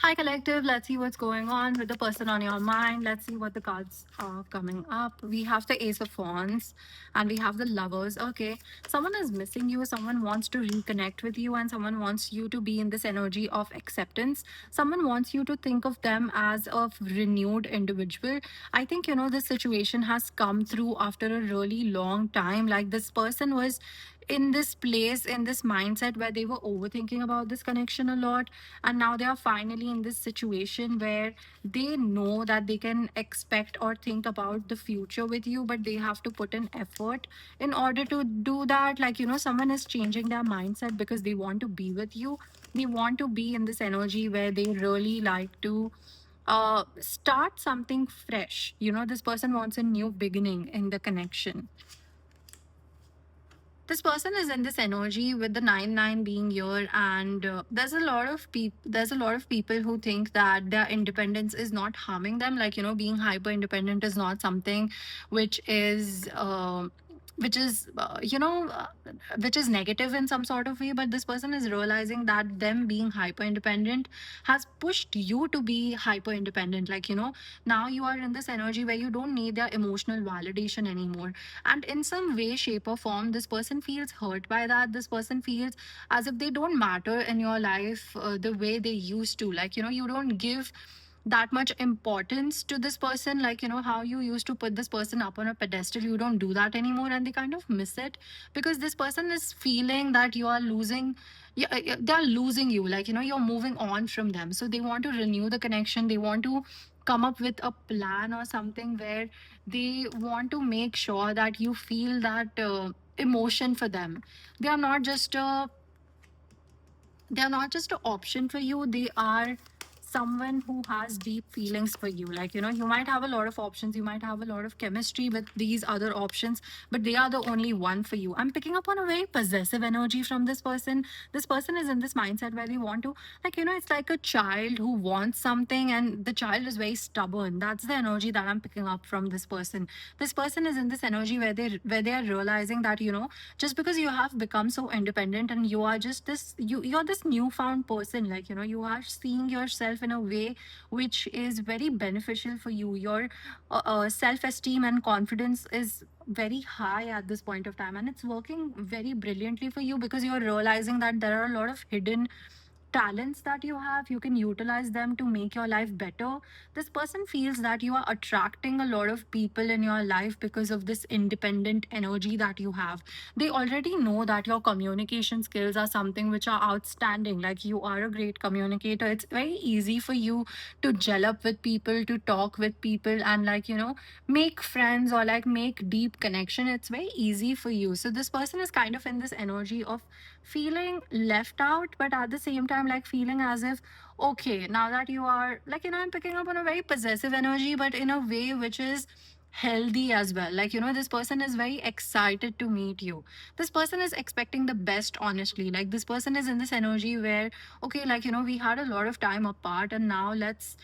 Hi, collective. Let's see what's going on with the person on your mind. Let's see what the cards are coming up. We have the Ace of Wands and we have the Lovers. Okay. Someone is missing you. Someone wants to reconnect with you and someone wants you to be in this energy of acceptance. Someone wants you to think of them as a renewed individual. I think, this situation has come through after a really long time. Like this person was in this place, in this mindset where they were overthinking about this connection a lot, and now they are finally in this situation where they know that they can expect or think about the future with you, but they have to put in effort in order to do that. Like, someone is changing their mindset because they want to be with you. They want to be in this energy where they really like to start something fresh. This person wants a new beginning in the connection. This person is in this energy with the 9-9 being here, and there's a lot of people who think that their independence is not harming them. Like, being hyper independent is not something which is which is which is negative in some sort of way, but this person is realizing that them being hyper independent has pushed you to be hyper independent. Like, now you are in this energy where you don't need their emotional validation anymore, and in some way, shape, or form, this person feels hurt by that. This person feels as if they don't matter in your life the way they used to. Like, you don't give that much importance to this person. Like, how you used to put this person up on a pedestal, you don't do that anymore, and they kind of miss it because this person is feeling that you are losing. Yeah, they're losing you. Like, you're moving on from them, so they want to renew the connection. They want to come up with a plan or something where they want to make sure that you feel that emotion for them. They are not just a they're not just an option for you. They are someone who has deep feelings for you. Like, you might have a lot of options, you might have a lot of chemistry with these other options, but they are the only one for you. I'm picking up on a very possessive energy from this person. This person is in this mindset where they want to, like, it's like a child who wants something and the child is very stubborn. That's the energy that I'm picking up from this person. This person is in this energy where they are realizing that, just because you have become so independent and you are just you're this newfound person. Like, you are seeing yourself in a way which is very beneficial for you. Your self-esteem and confidence is very high at this point of time, and it's working very brilliantly for you because you're realizing that there are a lot of hidden talents that you have. You can utilize them to make your life better. This person feels that you are attracting a lot of people in your life because of this independent energy that you have. They already know that your communication skills are something which are outstanding. Like, you are a great communicator. It's very easy for you to gel up with people, to talk with people, and, like, make friends or like make deep connection. It's very easy for you. So this person is kind of in this energy of feeling left out, but at the same time, like, feeling as if, okay, now that you are, like, I'm picking up on a very possessive energy, but in a way which is healthy as well. Like, this person is very excited to meet you. This person is expecting the best, honestly. Like, this person is in this energy where, okay, like, we had a lot of time apart, and now let's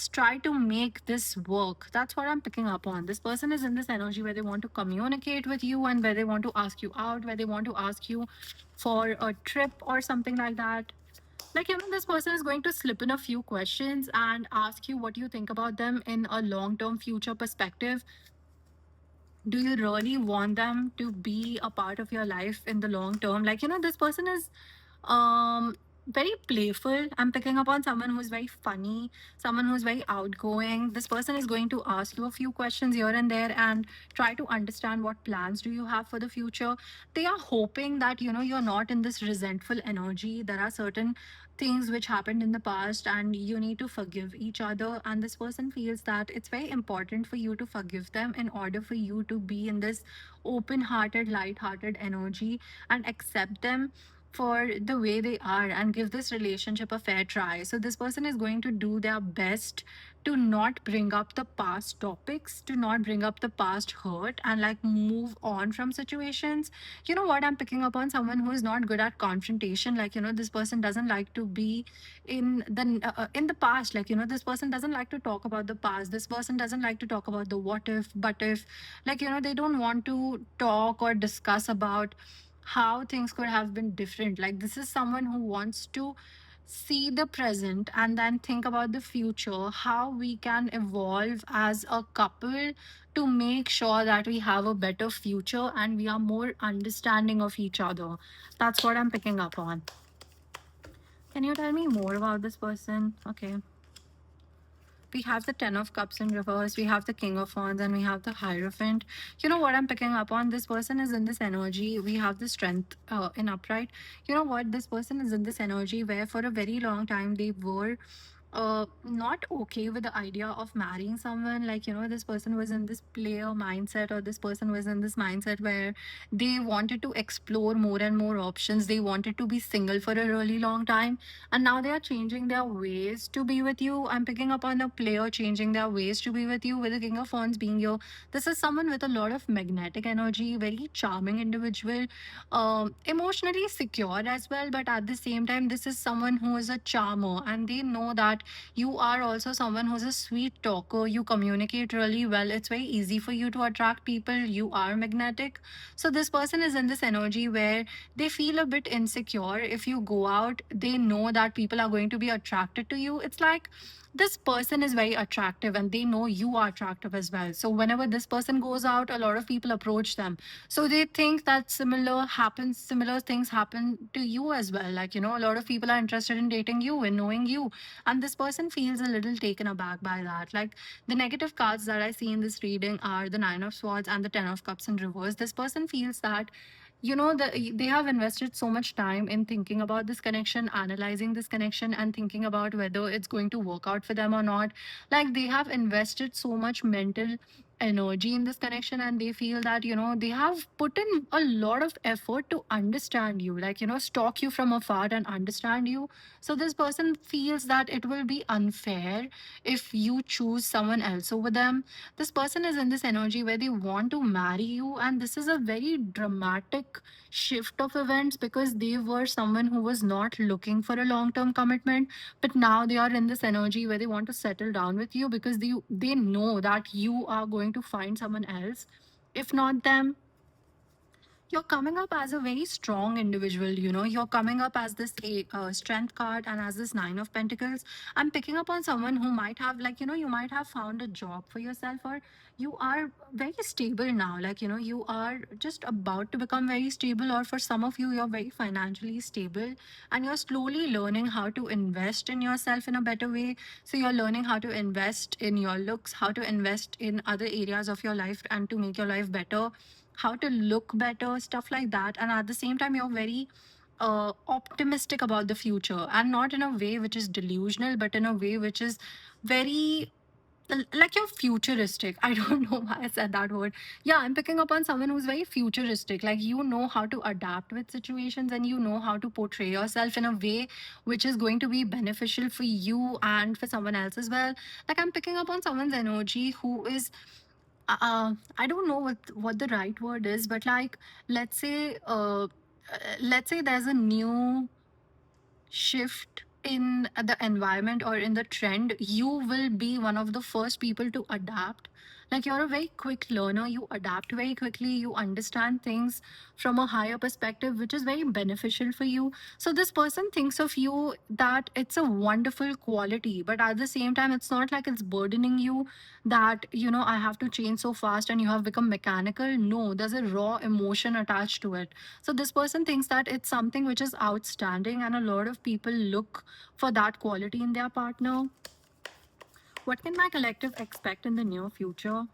try to make this work. That's what I'm picking up on. This person is in this energy where they want to communicate with you and where they want to ask you out, where they want to ask you for a trip or something like that. Like, this person is going to slip in a few questions and ask you what you think about them in a long term future perspective. Do you really want them to be a part of your life in the long term? Like, this person is um very playful. I'm picking up on someone who's very funny, someone who's very outgoing. This person is going to ask you a few questions here and there and try to understand what plans do you have for the future. They are hoping that, you're not in this resentful energy. There are certain things which happened in the past and you need to forgive each other, and this person feels that it's very important for you to forgive them in order for you to be in this open hearted, light hearted energy and accept them for the way they are and give this relationship a fair try. So this person is going to do their best to not bring up the past topics, to not bring up the past hurt, and like move on from situations. You know what? I'm picking up on someone who is not good at confrontation. Like, this person doesn't like to be in the past. Like, this person doesn't like to talk about the past. This person doesn't like to talk about the what if, but if. Like, they don't want to talk or discuss about how things could have been different. Like, this is someone who wants to see the present and then think about the future, how we can evolve as a couple to make sure that we have a better future and we are more understanding of each other. That's what I'm picking up on. Can you tell me more about this person? Okay. We have the Ten of Cups in reverse, we have the King of Wands, and we have the Hierophant. You know what I'm picking up on? This person is in this energy. We have the Strength in upright. You know what? This person is in this energy where for a very long time they were not okay with the idea of marrying someone. Like, this person was in this player mindset, or this person was in this mindset where they wanted to explore more and more options. They wanted to be single for a really long time, and now they are changing their ways to be with you. I'm picking up on a player changing their ways to be with you, with the King of Wands being your. This is someone with a lot of magnetic energy, very charming individual, emotionally secure as well. But at the same time, this is someone who is a charmer, and they know that you are also someone who's a sweet talker. You communicate really well. It's very easy for you to attract people. You are magnetic. So this person is in this energy where they feel a bit insecure. If you go out, they know that people are going to be attracted to you. It's like this person is very attractive and they know you are attractive as well. So whenever this person goes out, a lot of people approach them. So they think that similar things happen to you as well. Like, a lot of people are interested in dating you and knowing you. And this person feels a little taken aback by that. Like, the negative cards that I see in this reading are the Nine of Swords and the Ten of Cups in reverse. This person feels that they have invested so much time in thinking about this connection, analyzing this connection, and thinking about whether it's going to work out for them or not. Like, they have invested so much mental energy in this connection, and they feel that they have put in a lot of effort to understand you, like, stalk you from afar and understand you. So this person feels that it will be unfair if you choose someone else over them. This person is in this energy where they want to marry you, and this is a very dramatic shift of events, because they were someone who was not looking for a long term commitment, but now they are in this energy where they want to settle down with you, because they know that you are going to find someone else, if not them. You're coming up as a very strong individual. You're coming up as this strength card and as this Nine of Pentacles. I'm picking up on someone who might have, like, you might have found a job for yourself, or you are very stable now. Like, you are just about to become very stable, or for some of you, you're very financially stable, and you're slowly learning how to invest in yourself in a better way. So you're learning how to invest in your looks, how to invest in other areas of your life, and to make your life better, how to look better, stuff like that. And at the same time, you're very optimistic about the future, and not in a way which is delusional, but in a way which is very like you're futuristic. I don't know why I said that word. Yeah, I'm picking up on someone who's very futuristic. Like, you know how to adapt with situations, and you know how to portray yourself in a way which is going to be beneficial for you and for someone else as well. Like, I'm picking up on someone's energy who is I don't know what the right word is, but like, let's say uh, let's say there's a new shift in the environment or in the trend, you will be one of the first people to adapt. Like, you're a very quick learner, you adapt very quickly, you understand things from a higher perspective, which is very beneficial for you. So this person thinks of you that it's a wonderful quality, but at the same time, it's not like it's burdening you, that I have to change so fast and you have become mechanical. No, there's a raw emotion attached to it. So this person thinks that it's something which is outstanding, and a lot of people look for that quality in their partner. What can my collective expect in the near future?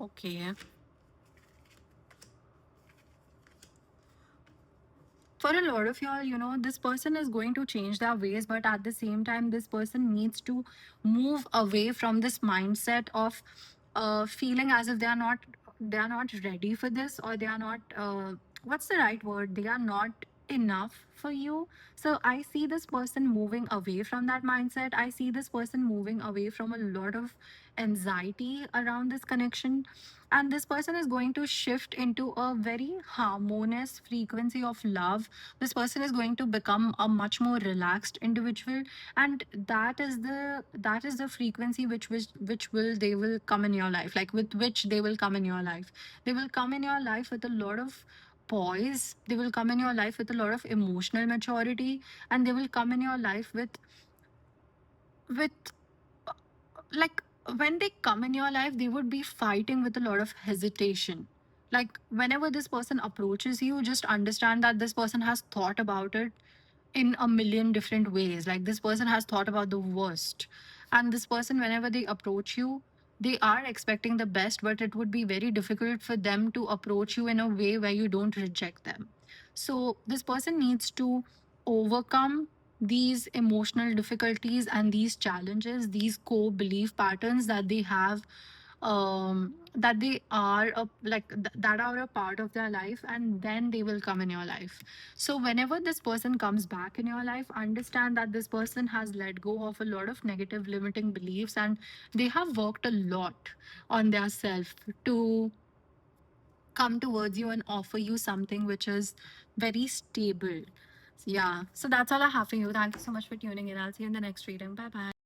Okay. For a lot of y'all, this person is going to change their ways, but at the same time, this person needs to move away from this mindset of feeling as if they are not ready for this, or they are not what's the right word? They are not enough for you. So I see this person moving away from that mindset. I see this person moving away from a lot of anxiety around this connection. And this person is going to shift into a very harmonious frequency of love. This person is going to become a much more relaxed individual, and that is the frequency which will they will come in your life, like with which they will come in your life. They will come in your life with a lot of poise. They will come in your life with a lot of emotional maturity, and they will come in your life with like when they come in your life, they would be fighting with a lot of hesitation. Like whenever this person approaches you, just understand that this person has thought about it in a million different ways. Like this person has thought about the worst. And this person, whenever they approach you, they are expecting the best, but it would be very difficult for them to approach you in a way where you don't reject them. So this person needs to overcome these emotional difficulties and these challenges, these core belief patterns that they have, that they are that are a part of their life, and then they will come in your life. So whenever this person comes back in your life, understand that this person has let go of a lot of negative limiting beliefs, and they have worked a lot on their self to come towards you and offer you something which is very stable. Yeah. So that's all I have for you. Thank you so much for tuning in. I'll see you in the next reading. Bye bye.